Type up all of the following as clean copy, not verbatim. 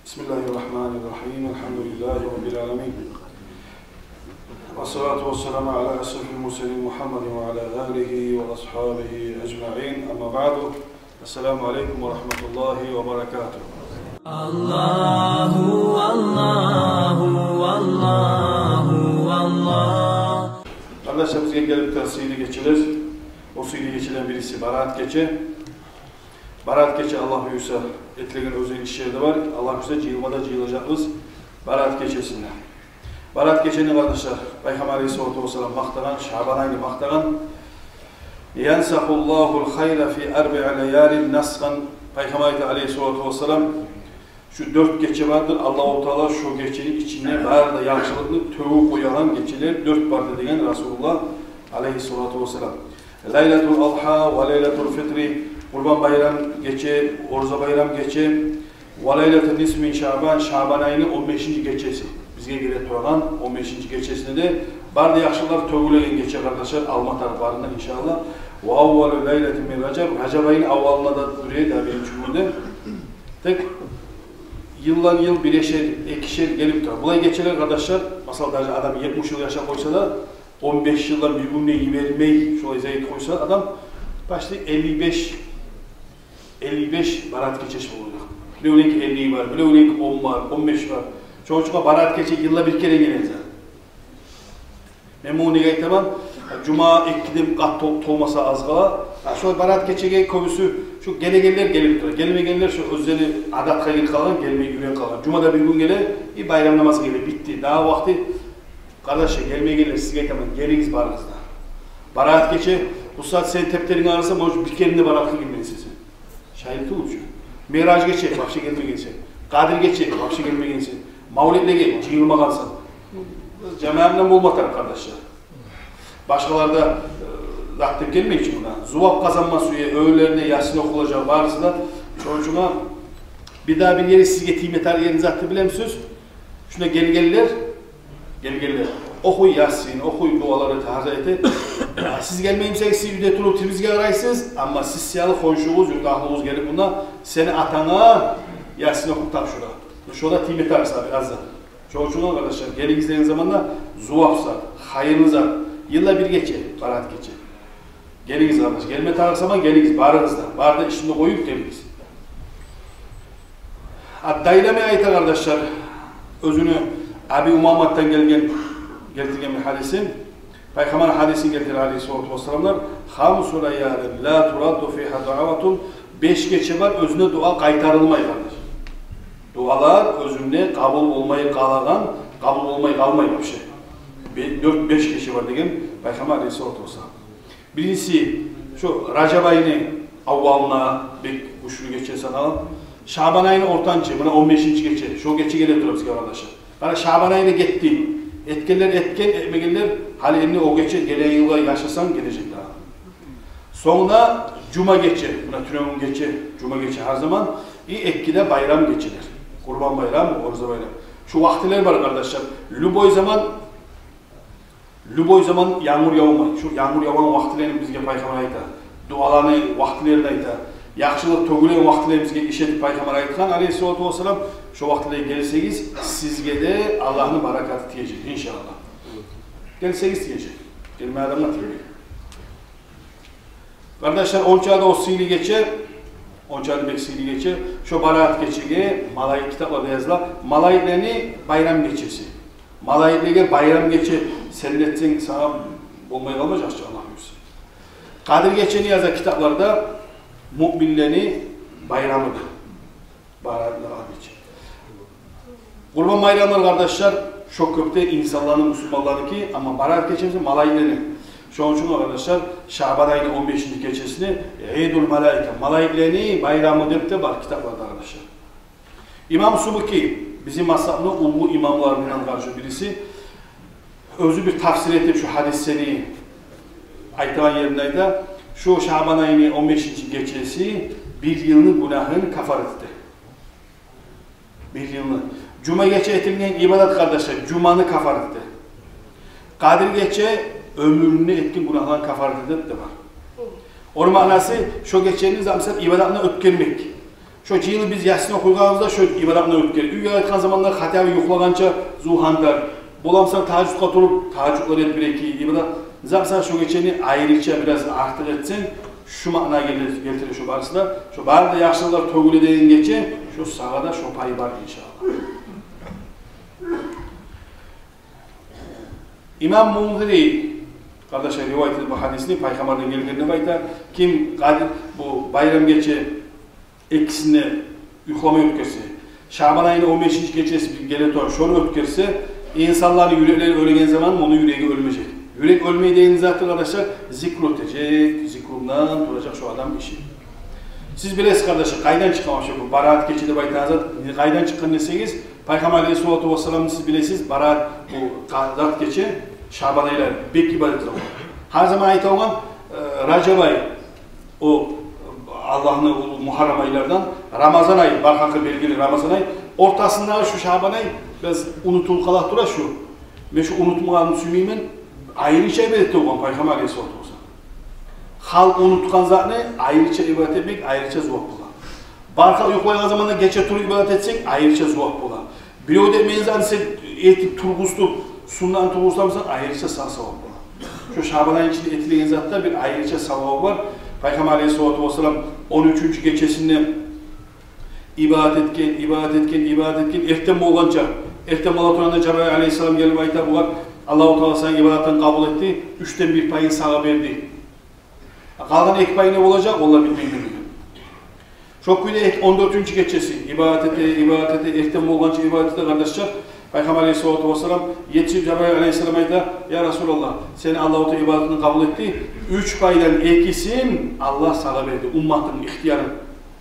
Bismillahirrahmanirrahim. Elhamdülillahi Rabbil alemin. Ve salatu ve selamu ala esrafil murselin Muhammedin ve ala alihi ve ashabihi ecma'in. Amma ba'du. Esselamu aleyküm ve rahmetullahi ve berekatuhu. Allahu, Allahu, Allahu, Allah. Kardeşler bizge gelip de sili geçilir. O sili geçilen birisi Barat Keçi. Barat Keçi Allah buyursa etlegen özel işleri var. Allah buyursa cihılmada cihılacağımız Barat Keçesi'nde. Barat Keçi'nin kardeşler Peygamber Aleyhisselatü Vesselam maktagan, Şaban ayını maktagan. Yensahullahul hayra fi erbi'i leyalin naskan. Peygamber Aleyhisselatü Vesselam şu 4 gece vardır. Allah-u Teala şu gecenin içine var da yaxşılıklı tövbe koyan geceler 4 vardır diyen Resulullah Aleyhisselatü Vesselam. Leyletul Adha ve Leyletul Fitri, Kurban Bayram gece, Orza Bayram gece, ve Leyletul Nismin Şaban, Şaban ayının 15. gecesi. Bizge gire toğan 15. gecesinde de barda yaxşılar tövbeleyen gece kardeşler almatar barında inşallah. Ve avvalu Leyletul min Recep, Recep ayının avvalına da duruyor da benim cümlede. Tek yıldan yıl bireşer, ekişer gelip durar. Bulay geçerler kardeşler, mesela adam 70 yıl yaşa koysa da 15 yıldan birbirine yivermeyi şolay zayıf koysa adam başta 55 Barat Keçesi olacak. Bile öyle ki 50 var, bile öyle ki 10 var, 15 var. Çoğunlukla Barat Keçi yılla bir kere gelir. Ben bunu neye tamam? Cuma ekledim kat olmasa az kala. Şu Barat Keçi'ye köbüsü şu gelegeller gelip durar. Gelmeyenler şu özleri adat kayıt kalan, gelmeye güven kalan. Cuma'da bir gün gelir, bir bayram namazı gelir, bitti. Daha vakti kardeşler gelmeye gelir, size tamam geliniz barınızda. Barat Keçi bu saat senin tepterini ararsa bir kerinde Barat'ı girmeyin size. Şahit olmuş. Miraç geçe, bakşı gelme geçe. Kadir geçe, bakşı gelme geçe. Mavlid'le gel, cihilma kalsın. Cemaatden bulmatar kardeşler. Başkalarda zaten gelmeyin için buna. Zuvap kazanma suyu, öğlelerinde Yasin okulacağı varsa da çocuğuna bir daha bir yeri siz getireyim yeter yerinizi attı bile misiniz? Şuna gel-geller. Okuy Yasin, okuy duaları tarzı eti. Siz gelmeyimseniz siz yüzde turup temizge araysınız ama siz siyahlı konşuğunuz, yurdahlığınız gelip buna seni atana Yasin okup tapşura. Şurada timet arası abi azza. Çoğuçunuz arkadaşlar gelin izleyen zamanda zuvapsa, hayırınıza yılla bir geçe, Barat geçe. Geliniz arkadaşlar, gelme tarih zaman geliniz, barınızda. Barda işini koyup geliniz. Daileme ait arkadaşlar, özünü Abi Umamat'tan getirgen bir hadisim. Peygamber hadisini getirir Aleyhisselatü Vesselamlar. Hamsu layalin la turaddu fiha duavatun. 5 gece var, özüne dua kaytarılmay kardeş. Dualar özünde kabul olmayı kalagan, kabul olmayı kalmayı bir şey. 4-5 gece var degen Peygamber Aleyhisselatü Vesselam. Birincisi şu Recep ayını avvalına bir kuşlu geçe sanalım. Şaban ayını ortancı, buna 15. gece. Şu gece gelir dururuz arkadaşlar. Bana Şaban ayına gitti. Etkenler etken, etmegenler halini o gece gelen yıla yaşasan gelecek daha. Sonra Cuma gece, buna Tünevun gece, Cuma gece her zaman iyi etkide bayram geçilir. Kurban bayram, Orza bayram. Şu vaktiler var arkadaşlar. Luboy zaman yağmur yağmay. Şu yağmur yağman vaktilerini bizge Peygamber ayta. Dualarını vaktilerini ayta. Yaxşılık tögülen vaktilerini bizge işetip Peygamber aytkan Aleyhisselatü Vesselam. Şu vaktiyle gelseniz sizge de Allah'ın barakatı diyecek inşallah. Gelseniz diyecek. Gelme adamla diyecek. Kardeşler onçada o sili geçe, onçada bir sili geçe, şu Barat geçege, Malayit kitaplarda yazılar, Malayitlerini bayram geçesi. Malayitlerine bayram geçe, selletsen sana olmaya kalmayacak Allah bilsin. Kadir geçeni yazar kitaplarda, müminlerini bayramıdır. Baratlar geçe. Kurban bayramlar kardeşler, çok köpte insanların, Müslümanların ki ama Barat geçemesi Malayitlerini. Şu an arkadaşlar Şaban ayının 15. gecesini Eidul Malaike, Malaiklerini bayramı deyip de var kitaplarda arkadaşlar. İmam Subuki, bizim mazhabının ullu imamlarından karşı birisi, özü bir tafsir edip şu hadisleri aytılan yerindeydi. Şu Şaban ayının 15. gecesi bir yılın günahını kafar etti. Bir yılını. Cuma gece etilmeyen ibadet kardeşler, Cuma'nı kafar etti. Kadir gece ömrünü etkin günahlarını kafaret edip de var. Onun manası şu geçtiğiniz zaman ibadetine ötkenmek. Şu yılı biz Yasin okuyğanımızda şu ibadatını ötüp geldik. Uyga aytkan zamanda hatabi yoklagança zuhandar. Bolamsan tahajjudga turup tahajjudlar et bir-iki ibadat. Zamsan şu geçeni ayrıca biraz artık etsin. Şu ma'na keltirir şu barısında. Şu barda yaxşılar tөгülü deyin geçe şu sağada şu payı var inşallah. İmam Munziri kardeşler rivayet edip bu hadisini Peygamberden gelgenine baytar. Kim qadir bu bayram geçe ikisini yuklamaya ötkürse, Şaban ayının 15. gecesi bir gele tor, şunu ötkürse, insanların yürekleri ölgen zaman onun yüreği ölmeyecek. Yürek ölmeyi deyin zaten arkadaşlar, zikr ötecek, zikrundan duracak şu adam işi. Siz bilesiz kardeşler, kaydan çıkmamış bu Barat geçidi baytanızda, kaydan çıkan deseniz, Peygamber Aleyhisselatü Vesselam'ı siz bilesiz, Barat bu zat geçi, Şaban aylar, bek ibadetler olur. Her zaman ait olan Racab ayı, o Allah'ın Muharrem aylardan, Ramazan ayı, barhakı belgili Ramazan ayı, ortasında şu Şaban ayı, biraz unutul kalat dura şu. Ve şu unutmağını sümeymen, ayrıca ibadet olan Peygamber Aleyhisselatü Vesselam. Halk unutkan zatını ayrıca ibadet etmek, ayrıca zuvak bulan. Barka yuklayan zamanda geçe turu ibadet etsek, ayrıca zuvak bulan. Bir o demeyin zaten sen etip turgustup, sundan turguslamışsan, ayrıca sağ savab bulan. Şu Şaban ayın içinde etileyen zatta bir ayrıca savabı var. Peygamber Aleyhisselatü Vesselam 13. gecesinde ibadet etken, ertem olanca, ertem olanca Cebrail Aleyhisselam gelip ayta bu var. Allah-u Teala sana ibadetten kabul etti, 3'ten 1 payını sana verdi. Kalan ek payı ne olacak? Onlar bilmeyi bilmiyor. Çok güzel 14. gecesi ibadete, ertem olanca ibadete kardeşler. Peygamber Aleyhisselatü Vesselam yetişip Cebrail Aleyhisselam'a ayta, ya Resulallah seni Allah-u Teala ibadetini kabul etti, 3 paydan ekisin Allah sana verdi, ummatın ihtiyarın.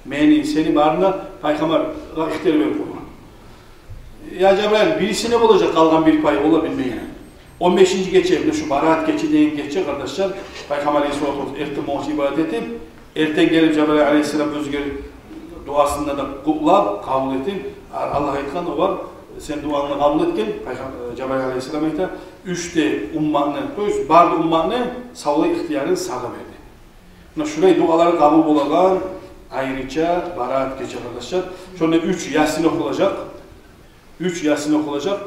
Meni seni barına Peygamber ihtiyar verip koyma. Ya Cebrail birisi ne olacak kalan bir payı olabilmeyi. 15. gece, şu Barat geçi deyin geçe kardeşler, Peygamber Aleyhisselatü Vesselam ertem olmuş ibadet edip, erten gelip Cebrail Aleyhisselam özgür duasında da kutlap, kabul edip, Allah aytkan o var, sen duanını kabul etken, Cebrail Aleyhisselam ayta, 3'te ummatını, barda ummatını savlı ihtiyarın sağa verdi. Şurayı duaları kabul olagan, ayrıca Barat geçe kardeşler, şöyle 3 Yasin okulacak, 3 Yasin okulacak,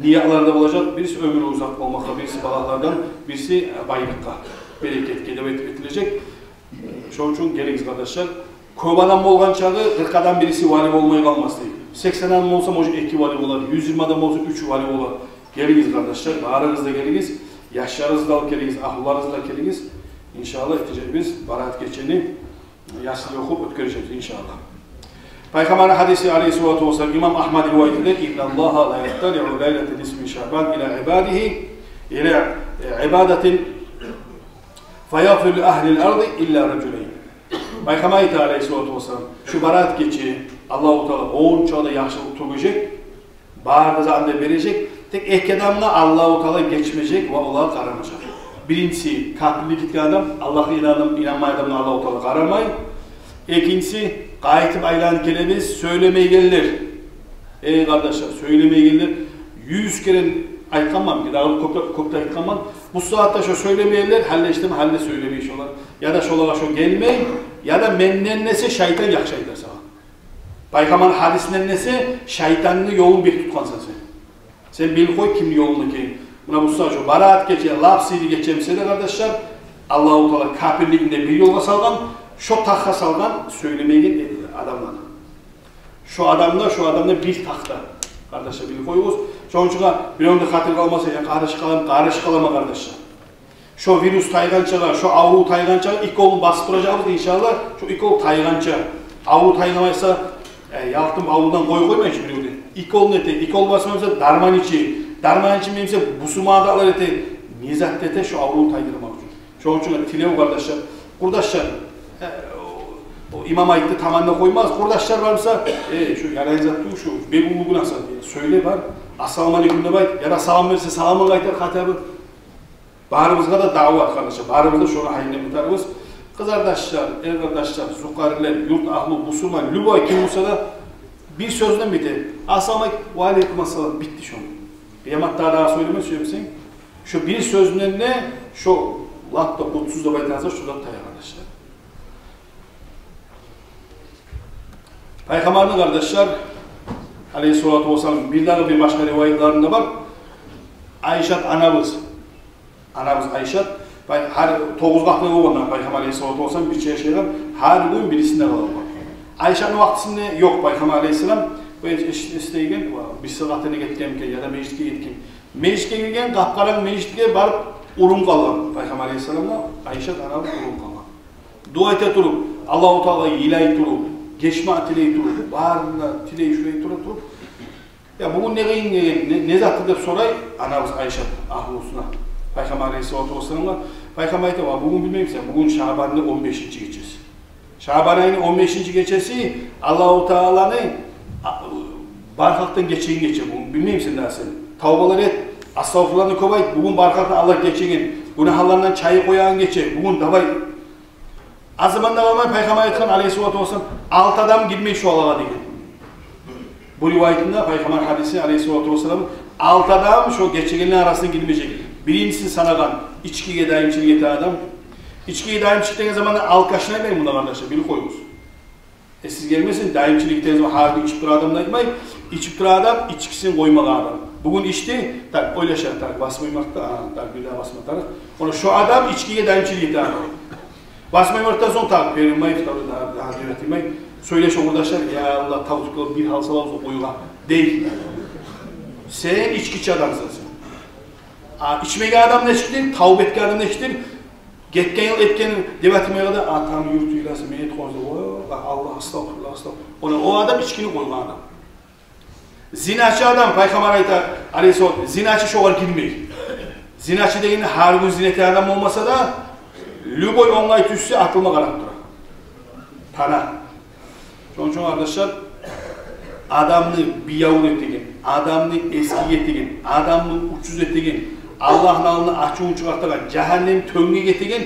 niyatlarda olacak, birisi ömrü uzak olmakla, birisi balaklardan, birisi baylıkla, bereketke devet edilecek. Şunun için gerekiz kardeşler. Köp adam olgan çağı 40 adam birisi vali olmaya kalmaz değil. 80 adam olsa hoca 2 vali olar, 120 adam olsa 3 vali olar. Geligiz kardeşler, bağrınızda geligiz, yaşlarınızda alıp geligiz, ahullarınızda geligiz. İnşallah biz Barat geçeni Yasin'i okup ötküreceğiz inşallah. Peygamber hadisi Aleyhisselatü Vesselam İmam Ahmed rivayet eder. İnna Allaha la yattali'u leyletel ismi Şaban ila ibadihi ila ibadetin feyafir li ahlil ardı illa raculayn. Peygamber Aleyhisselatü Vesselam şu Barat geçi Allah-u Teala on çağda yaxşılık turgacak, barda zanda verecek, tek ek adamla Allah-u Teala geçmeyecek ve Allah'a karamayacak. Birincisi kalpli gitken adam, Allah'a inanmayan adamla Allah-u Teala karamay. İkincisi qaytib aylanıp kelemiz, söylemeye gelirler. Ey kardeşler, söylemeye gelirler. 100 kere aytkanmam, köpte aytkanmam. Bu saatte şu söylemeyenler, halleştim, halle söylemeye şolar. Ya da şolara şu gelmeyin, ya da mennennesi şeytan yakşaydır sana. Peygamber hadisinden nesi, şeytanını yolun bir tutkansan sen. Sen bil koy kim yolunu ki. Buna bu saatte şu Barat geçe, lafsili geçemse de kardeşler, Allah-u Teala kafirliğinde bir yola salgan, şu takha salgan söylemeye adamlar. Şu adamda bir taxta. Kardeşler bil koyuyoruz. Şunun için bir onda hatır kalmasa ya karış kalama kardeşler. Şu virüs taygançalar, şu avru taygançalar ilk olun basıp duracağımız inşallah. Şu ilk ol taygança. Avru taygamaysa yaktım avrudan koymayın hiç biliyor değil. İlk ol nete, ilk ol basmaysa darman içi. Darman içi miyimse busumadalar ete. Mizat ete şu avru taygırmak için. Şunun için tilev kardeşler. Kurdaşlar. O imam ayette tamamına koymaz. Kurdaşlar varsa şu yarayızattığı şu begunluğu nasıl diye söyle var. Assalamu aleyküm de bayt. Ya da salam verirse salamı gaytar hatabı. Bağrımızda da davat kardeşler. Bağrımızda şunu hayırlı mutarımız. Kız kardeşler, er kardeşler, zukariler, yurt ahlu, musulman, lübay kim olsa da bir sözden biter. Assalamu aleyküm assalam bitti şu an. Kıyamet daha söylemez şöyle misin? Şu bir sözünden ne? Şu latta kutsuz da baytansa şurada tayar kardeşler. Peygamber'in kardeşler Aleyhissalatu vesselam bir başka rivayetlerinde var. Ayşat anamız Ayşat her 9 katlı olanlar Peygamber Aleyhissalatu vesselam bir şey şeyler her gün birisinde kalır. Ayşa'nın vaktinde yok Peygamber Aleyhisselam bu isteyken bir sıratını getirken ya da meclise gitken meclise girgen kapkaran meclise barıp urun kalgan Peygamber Aleyhisselam'la Ayşat anamız urun kalgan. Dua ete turup Allah-u Teala'yı ilahi turup geçme tileyi turup bağrında tileyi şurayı turup ya bugün ne zattı da soray anamız Ayşat ahlusuna Peygamber Aleyhisselatü Vesselam'la Peygamber ayette var bugün bilmeyeyim sen bugün Şaban'ın 15. gecesi. Şaban ayının 15. gecesi Allah-u Teala'nın barkaktan geçeyin geçe bugün bilmeyeyim sen daha sen tavbalar et astağfirullahını kovay bugün barkaktan Allah geçeyin günahlarından çayı koyan geçe bugün davay az zamanda var Peygamber ayetken Aleyhisselatü Vesselam 6 adam girmeyi şu Allah'a değil. Bu rivayetinde Peygamber hadisi Aleyhisselatü Vesselam'ın 6 adam şu geçegenler arasında girmeyecek. Birincisi sanagan içkiye daimçilik eten adam. İçkiye daimçilik eten zaman alkaşına etmeyin bunlar arkadaşlar, biri koyunuz. Siz gelmesin, daimçilik eten zaman harbi içip dur adamla etmeyin. İçip dur adam, içkisini koymalı adam. Bugün içti, tak öyle şey tak basmaymakta, tak bir daha basmatar. Onu şu adam içkiye daimçilik eten adam. Basmaymaktan sonra tak peygamber daha yönetilmeyin. Söyleş arkadaşlar, ya Allah tavuklu bir halsalar olsa koyuğa. Değil. Sen içkiçi adamsın sen. İçmeki adam ne çıktı? Tavbetki adam ne çıktı? Getken yıl etken devatime kadar tam yurtuyla meyet konuştu. Allah astagfirullah astagfirullah. O adam içkini koyuğa adam. Zinaçı adam Peygamber Aleyhisselam zinaçı şoğal girmeyi. Zinaçı dediğinde her gün zineti adam olmasa da lüboy onlay tüsse atılma karakter. Tana. Onun için arkadaşlar adamını biyavur ettiğin, adamını eski ettiğin, adamını uçsuz ettiğin, Allah'ın alnını açığın çıkarttıran, cehennem töngü getirgin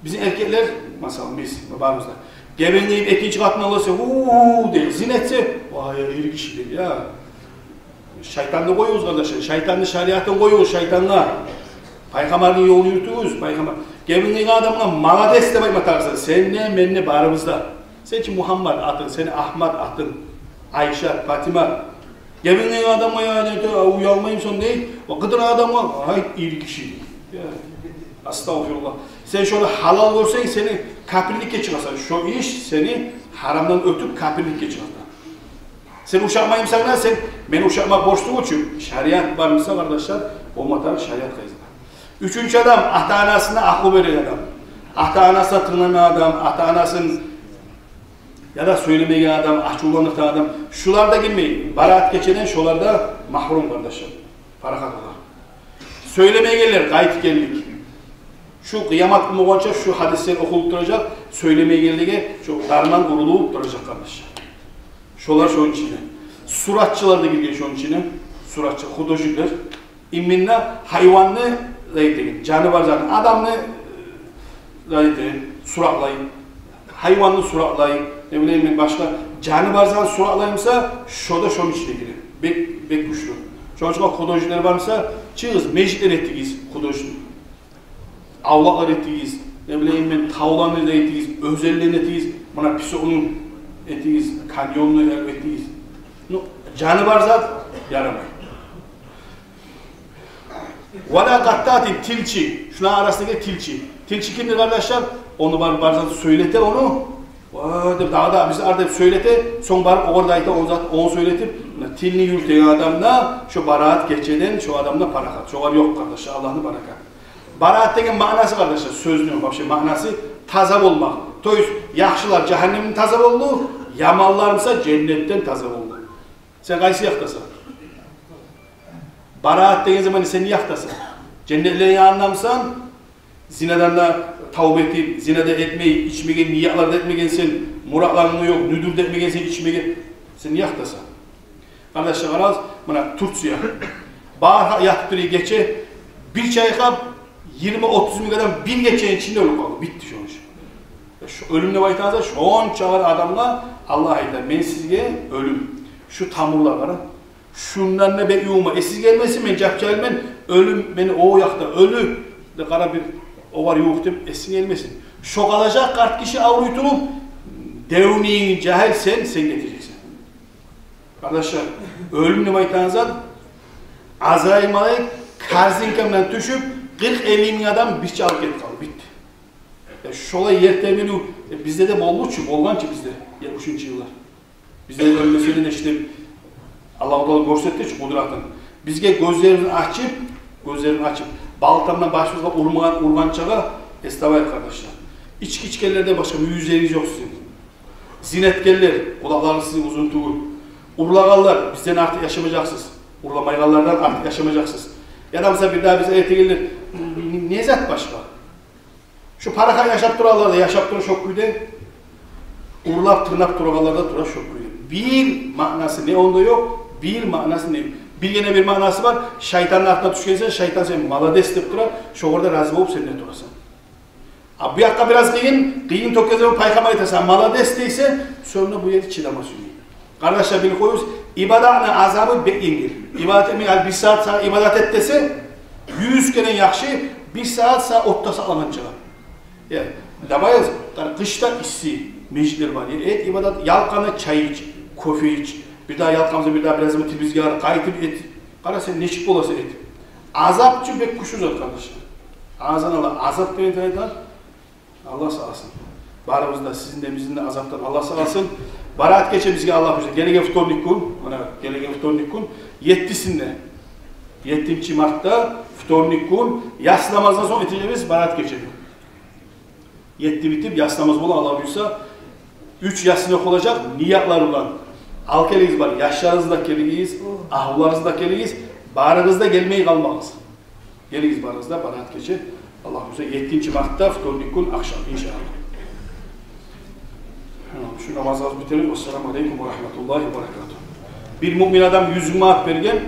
bizim erkekler, mesela biz babamızda gebenleyip ikinci katına alırsa diye zinetse vay iri kişi değil ya şeytanla koyuyoruz kardeşler, şeytanlı şeriatını koyuyoruz şeytanla Peygamberin yolunu yürütüyoruz Peygamber gebenleyip adamla malades de bakmatarsa sen ne ben ne barımızda sen ki Muhammed atın, seni Ahmet atın Ayşe, Fatima gebenleyip adamla ya uyalmayayım son değil o kadar adamla hayır iri kişi değil ya. Astagfirullah. Sen şöyle halal görsen seni kapirlikle çıkarsan, şu iş seni haramdan ötüp kapirlikle çıkarsan. Sen uşakmayım sana, sen beni uşakma borçluğu için şeriat var mıysa arkadaşlar, o matar şeriat kayızlar. Üçüncü adam, ata-anasına aklı veren adam. Ata-anasına tırnanan adam, ata-anasının ya da söylemeye adam, açıklanıkta adam. Şularda girmeyin. Baraat geçenen şularda mahrum kardeşler. Farakat olur. Söylemeye gelirler, gayet geldik. Şu kıyamet günü olacak, şu hadisler okulup duracak, söylemeye geldiğinde şu darman kurulup duracak kardeşler. Şolar şunun içine. Suratçılar da girdi şunun içine. Suratçı, hudocuklar. İmminle hayvanlı zayıflayın. Canı var zaten. Adamlı zayıflayın, suratlayın. Hayvanlı suratlayın. Ne bileyim başka. Canı var zaten suratlayınsa şu da şunun içine girin. Bek güçlü. Şu an hudocuklar varsa çığız, mecitler ettiğiz hudocuklar. Avlaklar ettiğiz, ne bileyim ben tavlanı ettiğiz, özelliğini ettiğiz, bana pisonun ettiğiz, kanyonlu ettiğiz. Canı var zat, yaramayın. Vela kattati tilçi, şuna arasındaki tilçi. Tilçi kimdir arkadaşlar? Onu var zat söyletir onu. Daha da bizi arada söyletir, son barıp oradaydı onu söyletip tilini yürüten adamla şu baraat geçeden şu adamla parakat. Şu var yok kardeşler, Allah'ın barakat. Baraat'taki manası kardeşler, sözlüğün manası taza olmak. Toyuz, yaxşılar cehennemin taza oldu, yamallarımsa cennetten taza oldu. Sen kaysi yaktasın? Baraat dediğin zaman sen yaktasın. Cennetlerin yanındasan, zinadan da tavbe edip, zinada etmeyi, içmegen, niyatlarda etmegen sen, muratlarını yok, nüdürde etmegen sen, içmegen, sen yaktasın. Kardeşler araz, bana Türkçe. Bağır yatıp duruyor geçe, bir çay kap, 20-30 bin kadar bir geçenin içinde ölüm kaldı. Bitti şu an. Şu ölümle baytanızda şu an çağır adamla Allah'a eder. Ben sizge ölüm. Şu tamurlar var. Şundan ne bekliyorum. Siz gelmesin ben cep gelmen. Ölüm beni o yakta. Ölü. De kara bir o var yok deyip siz gelmesin. Şok alacak kart kişi avruyutulup devniğin cahil sen getireceksin. Arkadaşlar, ölümlü maytanızdan Azrail Malek karzinkemden düşüp 40-50 bin adam bir çalıp gelip kaldı, bitti. Şolay yer temini bizde de bolgan ki bizde 70. yıllar. Bizde de ölmesini de işte Allah-u Teala görsetti şu kudratını. Bizge gözlerini açıp baltamdan başımıza urgan çağa estağfurullah kardeşler. İçkellerde başka yüzleriniz yok sizin. Zinetkeller, kulaklarınız sizin uzun tuğu. Urlağallar, bizden artık yaşamayacaksınız. Urlamaygallardan artık yaşamayacaksınız. Ya da mesela bir daha bize ete gelir, ne zat başka? Şu paraka yaşap durallarda, yaşap dura şok güde, urlap tırnak durağalarda dura şok güde. Bir manası ne onda yok, bir manası ne? Bir yine bir manası var, şeytanın altına düşkeysen, şeytan seni malades deyip dura, şu orada razı olup seninle durasın. Bu yakka biraz kıyın tokezemi paykama etersen, malades deyse, sonra bu yeri çiğdamaz yürüyor. Kardeşler beni koyuyoruz, ibadatın azabı beklenir. İbadet bir saat sana ibadet et dese, 100 kere yakşı, bir saat sana otta sağlanan çıkar. Yani, damayız, kışta işsi, meclisler var. Et ibadet, yalkanı çay iç, kofe iç, bir daha yalkamıza bir daha biraz temizgâr, kayıtıp et. Kardeş sen neşik olası et. Azapçı bek kuşuz ol kardeşler. Ağzına Allah, azap beni tanıdan, Allah sağ olsun. Barımızda, sizin de bizim de azaptan Allah sağ olsun. Barat geçe bizge Allah koşsun. Gelege fıtornik kun, gelege fıtornik kun, 7'sinde, 7. Mart'ta fıtornik kun, yas namazdan sonra eteceğimiz barat geçe. 7 bitip yas namazı olan Allah buyursa, 3 yas yok olacak, niyatlar olan. Alkeliyiz var, yaşlarınızda keliyiz, ahullarınızda keliyiz, barınızda gelmeyi kalmağız. Geliyiz barınızda, barat geçe. Allah buyursa 7. Mart'ta fıtornik kun, akşam inşallah. Şu namazı bitirelim. Esselamu Aleyküm ve Rahmetullahi ve Berekatuhu. Bir mümin adam 100 maat bergen